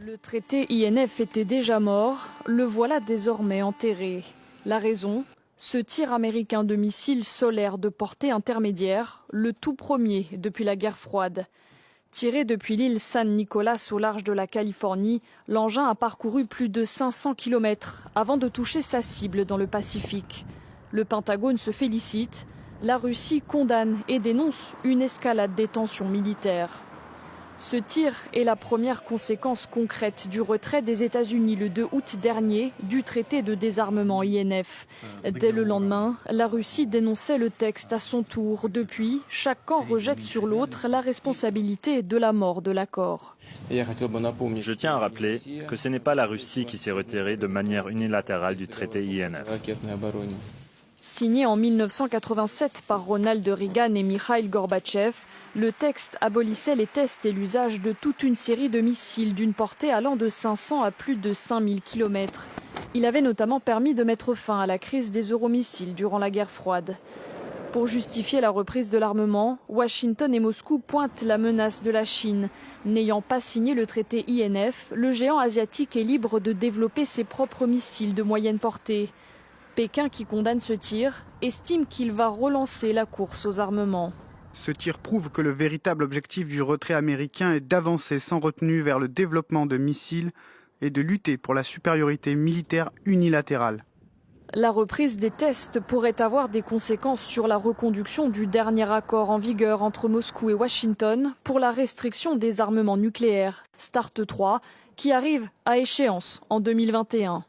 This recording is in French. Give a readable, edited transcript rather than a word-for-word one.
Le traité INF était déjà mort, le voilà désormais enterré. La raison ? Ce tir américain de missiles solaires de portée intermédiaire, le tout premier depuis la guerre froide. Tiré depuis l'île San Nicolas au large de la Californie, l'engin a parcouru plus de 500 km avant de toucher sa cible dans le Pacifique. Le Pentagone se félicite, la Russie condamne et dénonce une escalade des tensions militaires. Ce tir est la première conséquence concrète du retrait des États-Unis le 2 août dernier du traité de désarmement INF. Dès le lendemain, la Russie dénonçait le texte à son tour. Depuis, chaque camp rejette sur l'autre la responsabilité de la mort de l'accord. Je tiens à rappeler que ce n'est pas la Russie qui s'est retirée de manière unilatérale du traité INF. Signé en 1987 par Ronald Reagan et Mikhaïl Gorbatchev, le texte abolissait les tests et l'usage de toute une série de missiles d'une portée allant de 500 à plus de 5000 km. Il avait notamment permis de mettre fin à la crise des euromissiles durant la guerre froide. Pour justifier la reprise de l'armement, Washington et Moscou pointent la menace de la Chine. N'ayant pas signé le traité INF, le géant asiatique est libre de développer ses propres missiles de moyenne portée. Pékin, qui condamne ce tir, estime qu'il va relancer la course aux armements. Ce tir prouve que le véritable objectif du retrait américain est d'avancer sans retenue vers le développement de missiles et de lutter pour la supériorité militaire unilatérale. La reprise des tests pourrait avoir des conséquences sur la reconduction du dernier accord en vigueur entre Moscou et Washington pour la restriction des armements nucléaires, START 3, qui arrive à échéance en 2021.